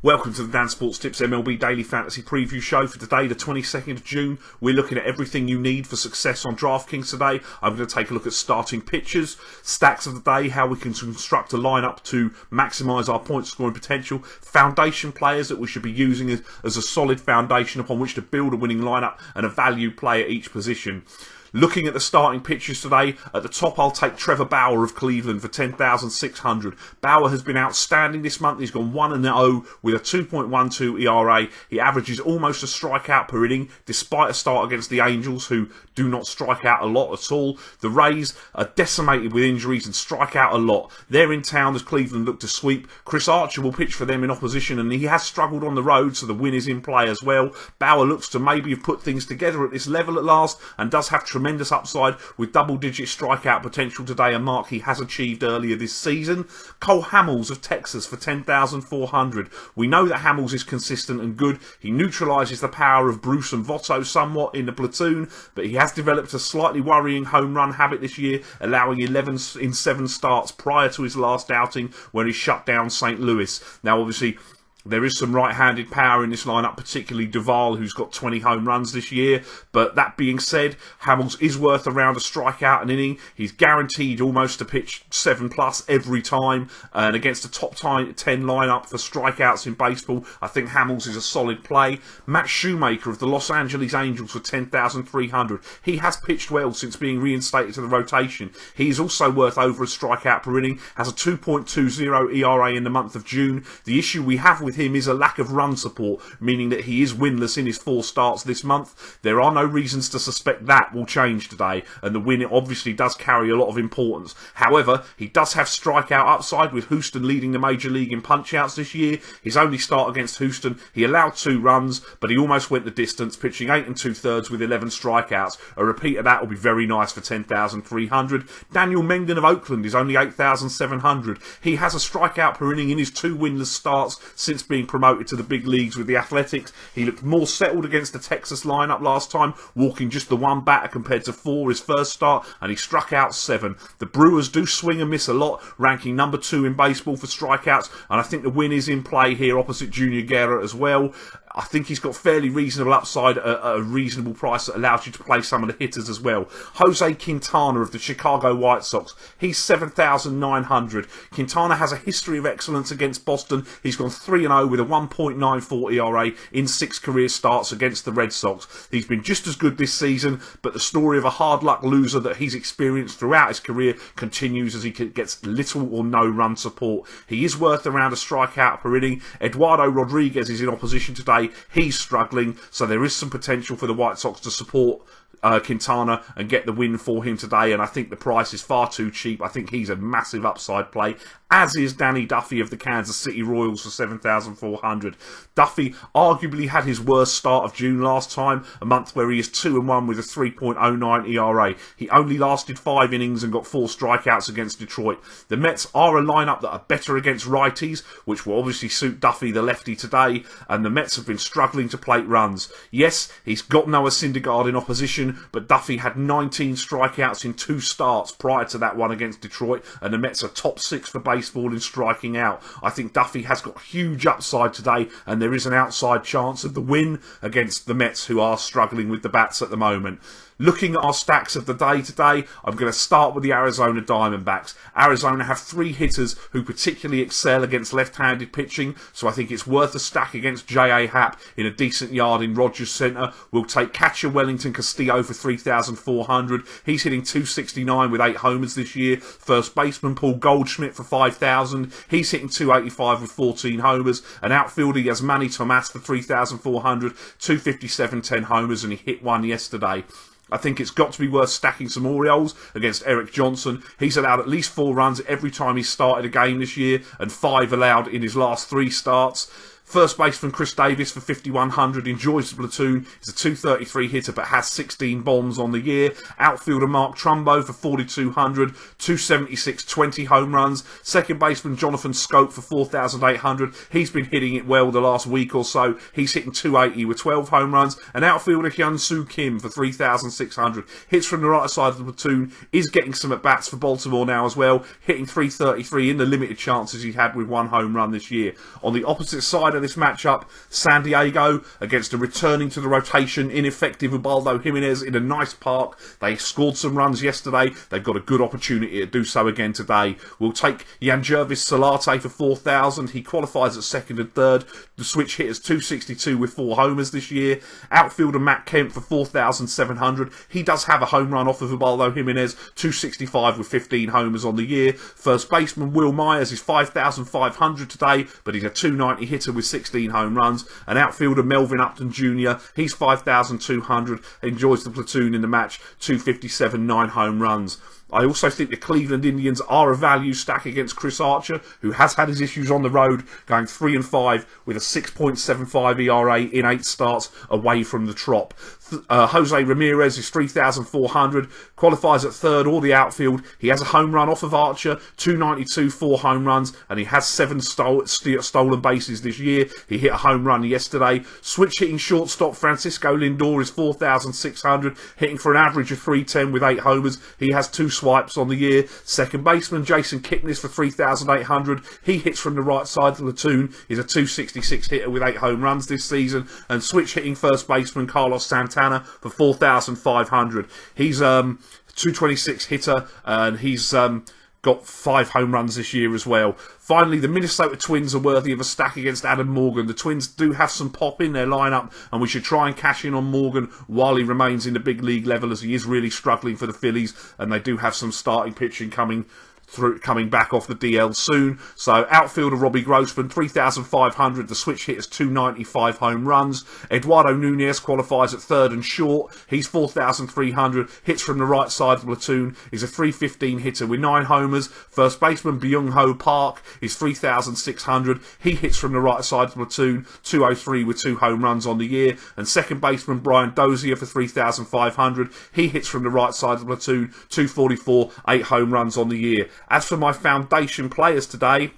Welcome to the Dan Sports Tips MLB Daily Fantasy Preview Show for today, the 22nd of June. We're looking at everything you need for success on DraftKings today. I'm going to take a look at starting pitchers, stacks of the day, how we can construct a lineup to maximise our point scoring potential, foundation players that we should be using as a solid foundation upon which to build a winning lineup, and a value play at each position. Looking at the starting pitchers today, at the top I'll take Trevor Bauer of Cleveland for 10,600. Bauer has been outstanding this month. He's gone 1-0 with a 2.12 ERA. He averages almost a strikeout per inning, despite a start against the Angels, who do not strike out a lot at all. The Rays are decimated with injuries and strike out a lot. They're in town as Cleveland look to sweep. Chris Archer will pitch for them in opposition, and he has struggled on the road, so the win is in play as well. Bauer looks to maybe have put things together at this level at last, and does have tremendous upside with double-digit strikeout potential today, a mark he has achieved earlier this season. Cole Hamels of Texas for 10,400. We know that Hamels is consistent and good. He neutralises the power of Bruce and Votto somewhat in the platoon, but he has developed a slightly worrying home run habit this year, allowing 11 in 7 starts prior to his last outing when he shut down St. Louis. Now, obviously, there is some right-handed power in this lineup, particularly Duvall, who's got 20 home runs this year. But that being said, Hamels is worth around a strikeout an inning. He's guaranteed almost to pitch 7+ every time. And against a top 10 lineup for strikeouts in baseball, I think Hamels is a solid play. Matt Shoemaker of the Los Angeles Angels for 10,300. He has pitched well since being reinstated to the rotation. He is also worth over a strikeout per inning, has a 2.20 ERA in the month of June. The issue we have with him is a lack of run support, meaning that he is winless in his 4 starts this month. There are no reasons to suspect that will change today, and the win obviously does carry a lot of importance. However, he does have strikeout upside, with Houston leading the major league in punch-outs this year. His only start against Houston, he allowed 2 runs, but he almost went the distance, pitching 8 2/3 with 11 strikeouts. A repeat of that will be very nice for 10,300. Daniel Mengden of Oakland is only 8,700. He has a strikeout per inning in his 2 winless starts since being promoted to the big leagues with the Athletics. He looked more settled against the Texas lineup last time, walking just the 1 batter compared to 4 his first start, and he struck out 7. The Brewers do swing and miss a lot, ranking number 2 in baseball for strikeouts, and I think the win is in play here opposite Junior Guerra as well. I think he's got fairly reasonable upside at a reasonable price that allows you to play some of the hitters as well. Jose Quintana of the Chicago White Sox, he's 7,900. Quintana has a history of excellence against Boston. He's gone 3-0 with a 1.94 ERA in 6 career starts against the Red Sox. He's been just as good this season, but the story of a hard luck loser that he's experienced throughout his career continues as he gets little or no run support. He is worth around a strikeout per inning. Eduardo Rodriguez is in opposition today. He's struggling, so there is some potential for the White Sox to support Quintana and get the win for him today, and I think the price is far too cheap. I think he's a massive upside play, as is Danny Duffy of the Kansas City Royals for 7,400. Duffy arguably had his worst start of June last time, a month where he is 2-1 with a 3.09 ERA. He only lasted 5 innings and got 4 strikeouts against Detroit. The Mets are a lineup that are better against righties, which will obviously suit Duffy, the lefty, today, and the Mets have been struggling to plate runs. Yes, he's got Noah Syndergaard in opposition, but Duffy had 19 strikeouts in 2 starts prior to that one against Detroit, and the Mets are top 6 for baseball in striking out. I think Duffy has got huge upside today, and there is an outside chance of the win against the Mets, who are struggling with the bats at the moment. Looking at our stacks of the day today, I'm going to start with the Arizona Diamondbacks. Arizona have 3 hitters who particularly excel against left-handed pitching, so I think it's worth a stack against J.A. Happ in a decent yard in Rogers Center. We'll take catcher Wellington Castillo for 3,400. He's hitting .269 with 8 homers this year. First baseman Paul Goldschmidt for 5,000. He's hitting .285 with 14 homers. An outfielder Yasmani Tomas for 3,400. .257, 10 homers, and he hit 1 yesterday. I think it's got to be worth stacking some Orioles against Eric Johnson. He's allowed at least 4 runs every time he's started a game this year, and 5 allowed in his last 3 starts. First baseman Chris Davis for 5,100 enjoys the platoon. He's a .233 hitter but has 16 bombs on the year. Outfielder Mark Trumbo for 4,200, .276, 20 home runs. Second baseman Jonathan Scope for 4,800. He's been hitting it well the last week or so. He's hitting .280 with 12 home runs. And outfielder Hyun-Soo Kim for 3,600. Hits from the right side of the platoon. Is getting some at-bats for Baltimore now as well. Hitting .333 in the limited chances he had with 1 home run this year. On the opposite side of of this matchup, San Diego against a returning to the rotation, ineffective Ubaldo Jimenez in a nice park. They scored some runs yesterday. They've got a good opportunity to do so again today. We'll take Yangervis Solarte for 4,000. He qualifies at second and third. The switch hitters 262 with 4 homers this year. Outfielder Matt Kemp for 4,700. He does have a home run off of Ubaldo Jimenez, 265 with 15 homers on the year. First baseman Will Myers is 5,500 today, but he's a 290 hitter with 16 home runs. And outfielder Melvin Upton Jr., he's 5,200, enjoys the platoon in the match, 257, 9 home runs. I also think the Cleveland Indians are a value stack against Chris Archer, who has had his issues on the road, going 3-5 with a 6.75 ERA in 8 starts away from the Trop. Jose Ramirez is 3,400, qualifies at third or the outfield. He has a home run off of Archer, 292, 4 home runs, and he has 7 stolen bases this year. He hit a home run yesterday. Switch hitting shortstop Francisco Lindor is 4,600, hitting for an average of 310 with 8 homers. He has 2 swipes on the year. Second baseman Jason Kipnis for 3,800. He hits from the right side of the platoon. He's a 266 hitter with 8 home runs this season. And switch hitting first baseman Carlos Santana for 4,500. He's 226 hitter, and he's got 5 home runs this year as well. Finally, the Minnesota Twins are worthy of a stack against Adam Morgan. The Twins do have some pop in their lineup, and we should try and cash in on Morgan while he remains in the big league level, as he is really struggling for the Phillies, and they do have some starting pitching coming back off the DL soon. So outfielder Robbie Grossman, 3,500. The switch hitters 295 home runs. Eduardo Nunez qualifies at third and short. He's 4,300. Hits from the right side of the platoon. He's a 315 hitter with 9 homers. First baseman Byung-Ho Park is 3,600. He hits from the right side of the platoon. 203 with 2 home runs on the year. And second baseman Brian Dozier for 3,500. He hits from the right side of the platoon. 244, 8 home runs on the year. As for my foundation players today,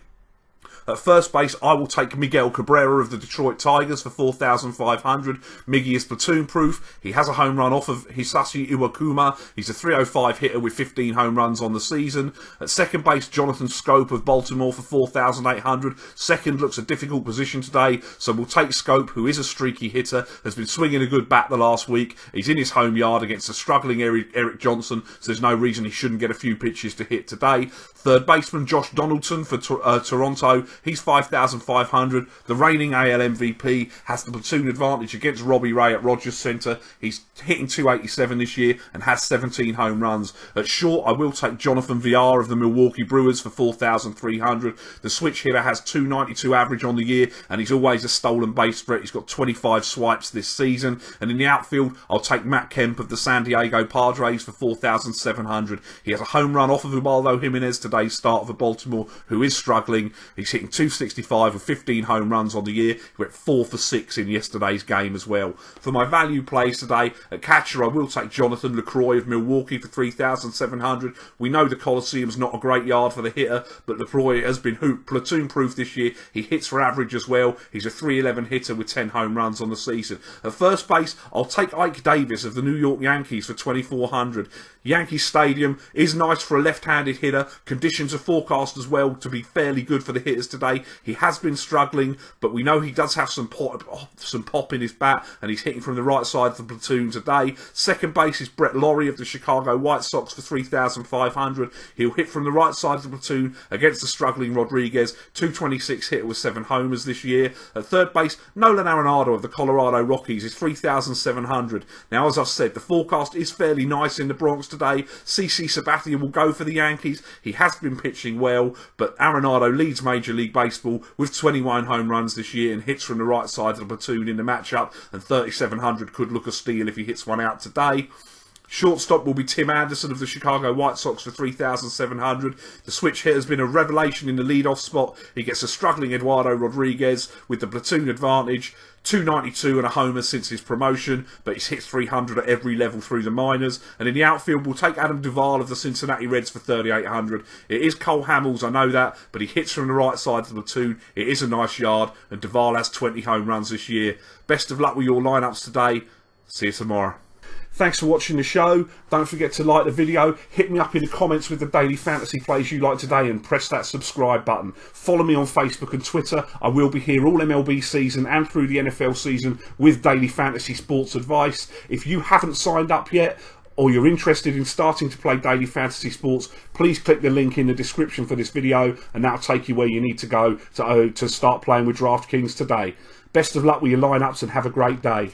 at first base, I will take Miguel Cabrera of the Detroit Tigers for 4,500. Miggy is platoon proof. He has a home run off of Hisashi Iwakuma. He's a 305 hitter with 15 home runs on the season. At second base, Jonathan Scope of Baltimore for 4,800. Second looks a difficult position today, so we'll take Scope, who is a streaky hitter, has been swinging a good bat the last week. He's in his home yard against a struggling Eric Johnson, so there's no reason he shouldn't get a few pitches to hit today. Third baseman Josh Donaldson for Toronto. He's 5,500. The reigning AL MVP has the platoon advantage against Robbie Ray at Rogers Centre. He's hitting 287 this year and has 17 home runs. At short, I will take Jonathan Villar of the Milwaukee Brewers for 4,300. The switch hitter has 292 average on the year, and he's always a stolen base threat. He's got 25 swipes this season. And in the outfield, I'll take Matt Kemp of the San Diego Padres for 4,700. He has a home run off of Ubaldo Jimenez today's start for Baltimore, who is struggling. He's hitting 265 with 15 home runs on the year. He went 4 for 6 in yesterday's game as well. For my value plays today, at catcher I will take Jonathan LaCroix of Milwaukee for 3,700. We know the Coliseum's not a great yard for the hitter, but LaCroix has been platoon proof this year. He hits for average as well. He's a 311 hitter with 10 home runs on the season. At first base, I'll take Ike Davis of the New York Yankees for 2,400. Yankee Stadium is nice for a left-handed hitter. Conditions are forecast as well to be fairly good for the hitters today. He has been struggling, but we know he does have some pop in his bat, and he's hitting from the right side of the platoon today. Second base is Brett Lawrie of the Chicago White Sox for 3,500. He'll hit from the right side of the platoon against the struggling Rodriguez. 226 hitter with 7 homers this year. At third base, Nolan Arenado of the Colorado Rockies is 3,700. Now, as I've said, the forecast is fairly nice in the Bronx today. CC Sabathia will go for the Yankees. He has been pitching well, but Arenado leads Major League Baseball with 21 home runs this year and hits from the right side of the platoon in the matchup, and 3,700 could look a steal if he hits one out today. Shortstop will be Tim Anderson of the Chicago White Sox for 3,700. The switch hitter has been a revelation in the leadoff spot. He gets a struggling Eduardo Rodriguez with the platoon advantage. 292 and a homer since his promotion, but he's hit 300 at every level through the minors. And in the outfield, we'll take Adam Duvall of the Cincinnati Reds for 3,800. It is Cole Hamels, I know that, but he hits from the right side of the platoon. It is a nice yard, and Duvall has 20 home runs this year. Best of luck with your lineups today. See you tomorrow. Thanks for watching the show. Don't forget to like the video. Hit me up in the comments with the daily fantasy plays you like today and press that subscribe button. Follow me on Facebook and Twitter. I will be here all MLB season and through the NFL season with daily fantasy sports advice. If you haven't signed up yet, or you're interested in starting to play daily fantasy sports, please click the link in the description for this video and that'll take you where you need to go to start playing with DraftKings today. Best of luck with your lineups and have a great day.